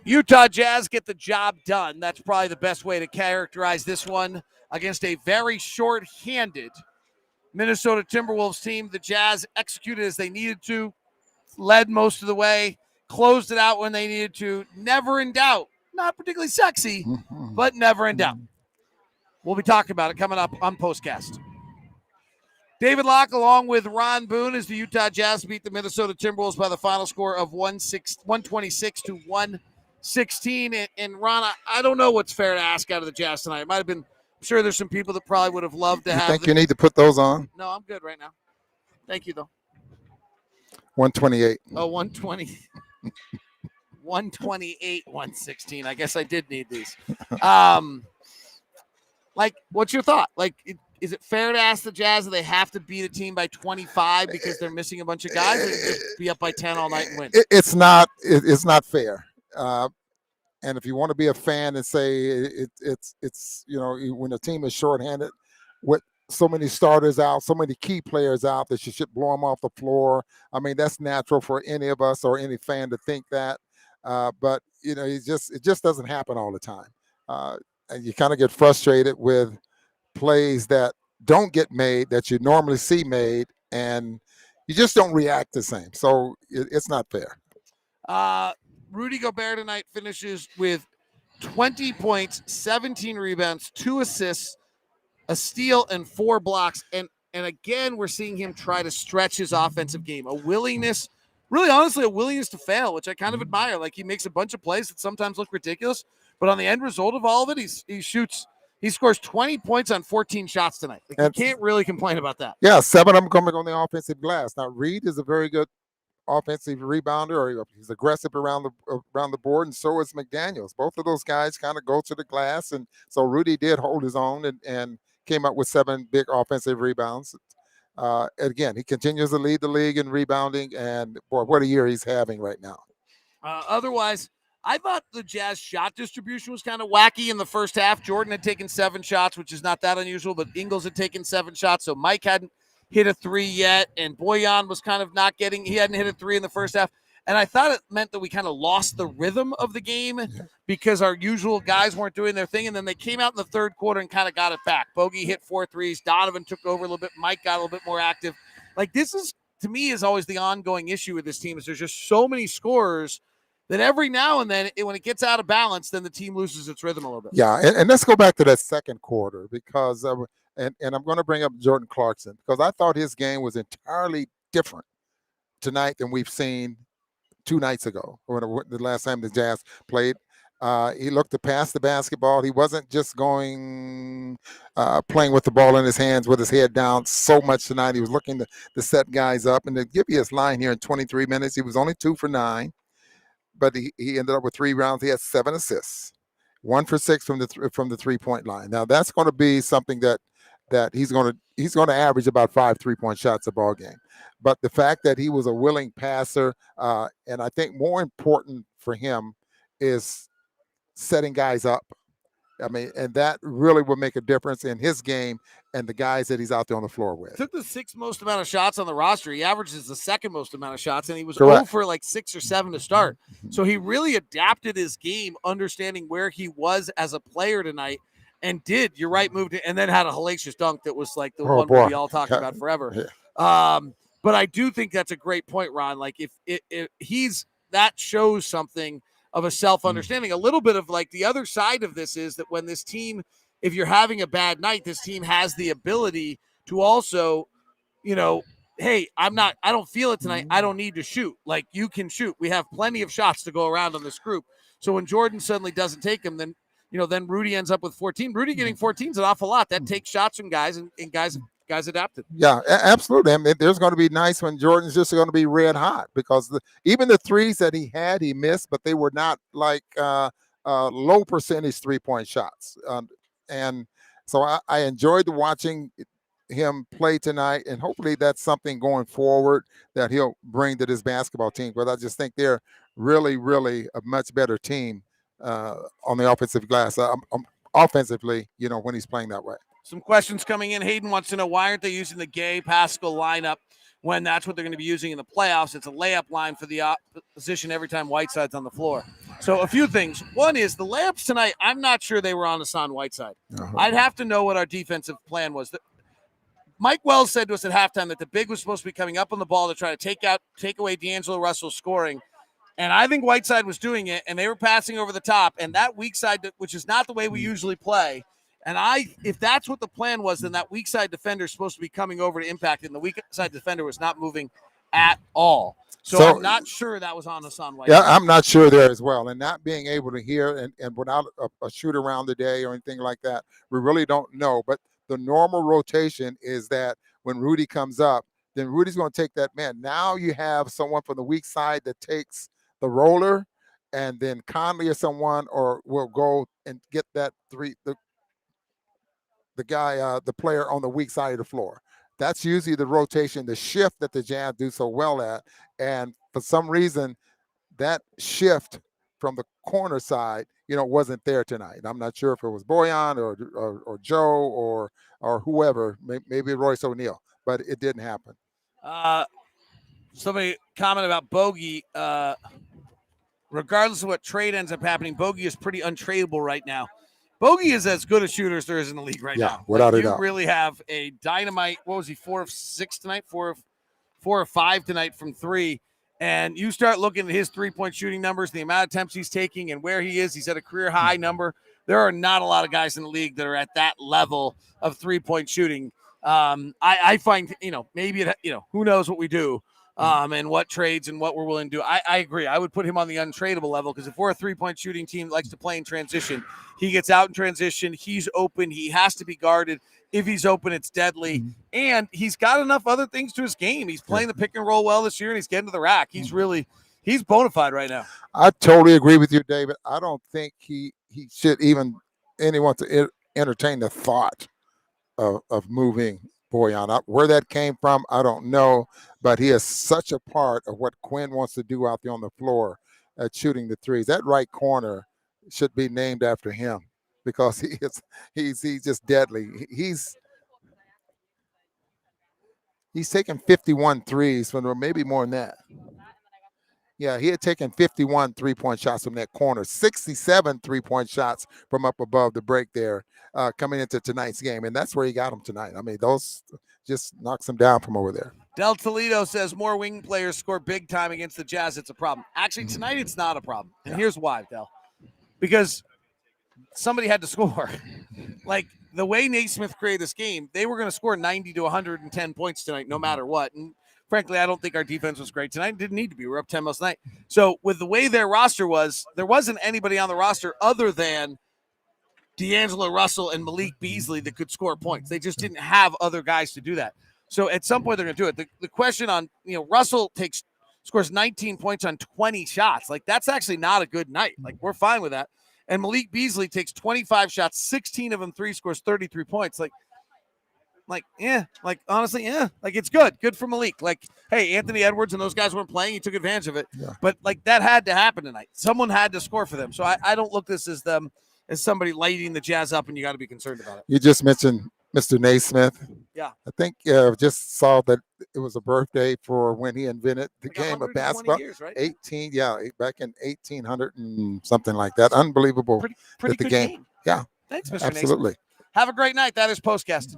Utah Jazz get the job done. That's probably the best way to characterize this one against a very short-handed Minnesota Timberwolves team. The Jazz executed as they needed to, led most of the way, closed it out when they needed to. Never in doubt. Not particularly sexy, but never in doubt. We'll be talking about it coming up on POSTCAST. David Locke, along with Ron Boone, as the Utah Jazz beat the Minnesota Timberwolves by the final score of 126 to 116. And Ron, I don't know what's fair to ask out of the Jazz tonight. It might have been, I'm sure there's some people that probably would have loved to have. You think you need to put those on? No, I'm good right now. Thank you, though. 128. Oh, 120. 128, 116. I guess I did need these. What's your thought? Is it fair to ask the Jazz that they have to beat a team by 25 because they're missing a bunch of guys, or just be up by 10 all night and win? It's not fair. And if you want to be a fan and say it's when a team is shorthanded with so many starters out, so many key players out, that you should blow them off the floor. I mean, that's natural for any of us or any fan to think that. But it just doesn't happen all the time. And you kind of get frustrated with plays that don't get made that you normally see made, and you just don't react the same. So it's not fair. Rudy Gobert tonight finishes with 20 points, 17 rebounds, 2 assists, a steal, and 4 blocks. And again, we're seeing him try to stretch his offensive game. A willingness, really honestly, a willingness to fail, which I kind of admire. Like, he makes a bunch of plays that sometimes look ridiculous, but on the end result of all of it, he scores 20 points on 14 shots tonight. You can't really complain about that. Yeah, 7 of them coming on the offensive glass. Now, Reed is a very good offensive rebounder, or he's aggressive around the board, and so is McDaniels. Both of those guys kind of go to the glass, and so Rudy did hold his own and came up with 7 big offensive rebounds. Again, he continues to lead the league in rebounding, and boy, what a year he's having right now. Otherwise, I thought the Jazz shot distribution was kind of wacky in the first half. Jordan had taken 7 shots, which is not that unusual, but Ingles had taken 7 shots, so Mike hadn't hit a 3 yet, and Bojan was kind of he hadn't hit a 3 in the first half. And I thought it meant that we kind of lost the rhythm of the game because our usual guys weren't doing their thing, and then they came out in the third quarter and kind of got it back. Bogey hit 4 threes. Donovan took over a little bit. Mike got a little bit more active. This is, to me, is always the ongoing issue with this team, is there's just so many scorers that every now and then, when it gets out of balance, then the team loses its rhythm a little bit. Yeah, and let's go back to that second quarter, because and I'm going to bring up Jordan Clarkson, because I thought his game was entirely different tonight than we've seen 2 nights ago, or the last time the Jazz played. He looked to pass the basketball. He wasn't just playing with the ball in his hands with his head down so much tonight. He was looking to set guys up. And to give you his line here in 23 minutes, he was only 2 for 9. But he ended up with 3 rounds. He had 7 assists, 1 for 6 from the 3-point line. Now that's going to be something that he's going to average about 5 3-point shots a ball game. But the fact that he was a willing passer, and I think more important for him is setting guys up. I mean, and that really will make a difference in his game and the guys that he's out there on the floor with. Took the 6th most amount of shots on the roster. He averages the 2nd most amount of shots, and he was Correct. 0 for 6 or 7 to start. So he really adapted his game, understanding where he was as a player tonight, and you're right, moved it, and then had a hellacious dunk that was like the one we all talked about forever. Yeah. But I do think that's a great point, Ron. If he's, that shows something of a self-understanding. A little bit of the other side of this is that when this team, if you're having a bad night, this team has the ability to also, hey, I don't feel it tonight. I don't need to shoot. You can shoot. We have plenty of shots to go around on this group. So when Jordan suddenly doesn't take them, then, then Rudy ends up with 14. Rudy getting 14 is an awful lot. That takes shots from guys, and guys adapted. Yeah, absolutely. I mean, there's going to be nights when Jordan's just going to be red hot, because even the threes that he missed, but they were not low percentage 3-point shots. And so I enjoyed watching him play tonight, and hopefully that's something going forward that he'll bring to this basketball team, because I just think they're really, really a much better team on the offensive glass, offensively, when he's playing that way. Some questions coming in. Hayden wants to know, why aren't they using the Gay Pascal lineup when that's what they're going to be using in the playoffs? It's a layup line for the opposition every time Whiteside's on the floor. So a few things. One is the layups tonight. I'm not sure they were on Hassan Whiteside. I'd have to know what our defensive plan was. Mike Wells said to us at halftime that the big was supposed to be coming up on the ball to try to take away D'Angelo Russell's scoring. And I think Whiteside was doing it, and they were passing over the top. And that weak side, which is not the way we usually play. And if that's what the plan was, then that weak side defender is supposed to be coming over to impact it. And the weak side defender was not moving at all. So I'm not sure that was on Hassan Whiteside. Yeah, I'm not sure there as well. And not being able to hear and without a shoot around the day or anything like that, we really don't know. But the normal rotation is that when Rudy comes up, then Rudy's going to take that man. Now you have someone from the weak side that takes the roller, and then Conley or someone will go and get that the guy, the player on the weak side of the floor. That's usually the rotation, the shift that the Jazz do so well at. And for some reason, that shift from the corner side, wasn't there tonight. I'm not sure if it was Bojan or Joe or whoever, maybe Royce O'Neal, but it didn't happen. Somebody commented about Bogey. Regardless of what trade ends up happening, Bogey is pretty untradeable right now. Bogey is as good a shooter as there is in the league right now. Yeah, without a doubt. You really have a dynamite. What was he? 4 of 6 tonight. 4 or 5 tonight from 3. And you start looking at his 3-point shooting numbers, the amount of attempts he's taking, and where he is. He's at a career high number. There are not a lot of guys in the league that are at that level of 3-point shooting. I find, maybe who knows what we do. And what trades and what we're willing to do. I agree. I would put him on the untradeable level because if we're a 3-point shooting team that likes to play in transition, he gets out in transition. He's open. He has to be guarded. If he's open, it's deadly. And he's got enough other things to his game. He's playing the pick and roll well this year, and he's getting to the rack. He's bona fide right now. I totally agree with you, David. I don't think he should even anyone to entertain the thought of moving Bojan up. Where that came from, I don't know, but he is such a part of what Quinn wants to do out there on the floor at shooting the threes. That right corner should be named after him because he's just deadly. He's taken 51 threes, maybe more than that. Yeah, he had taken 51 3-point shots from that corner, 67 3-point shots from up above the break there coming into tonight's game. And that's where he got them tonight. I mean, those just knocks him down from over there. Del Toledo says more wing players score big time against the Jazz. It's a problem. Actually, tonight it's not a problem. And here's why, Del. Because somebody had to score. Like the way Naismith created this game, they were going to score 90 to 110 points tonight, no matter what. And frankly, I don't think our defense was great tonight. It didn't need to be. We were up 10 most night. So with the way their roster was, there wasn't anybody on the roster other than D'Angelo Russell and Malik Beasley that could score points. They just didn't have other guys to do that. So at some point they're going to do it. The question on, Russell scores 19 points on 20 shots. Like that's actually not a good night. Like we're fine with that. And Malik Beasley takes 25 shots, 16 of them 3, scores 33 points. Honestly, like it's good for Malik. Like, hey, Anthony Edwards and those guys weren't playing. He took advantage of it. Yeah. But like that had to happen tonight. Someone had to score for them. So I don't look this as them as somebody lighting the Jazz up, and you got to be concerned about it. You just mentioned Mr. Naismith. Yeah. I think just saw that it was a birthday for when he invented the game of basketball. Years, right? 18, back in 1800 and something like that. Unbelievable. Pretty that the good game. Yeah. Thanks, Mr. Absolutely. Naismith. Have a great night. That is POSTCAST. Enjoy.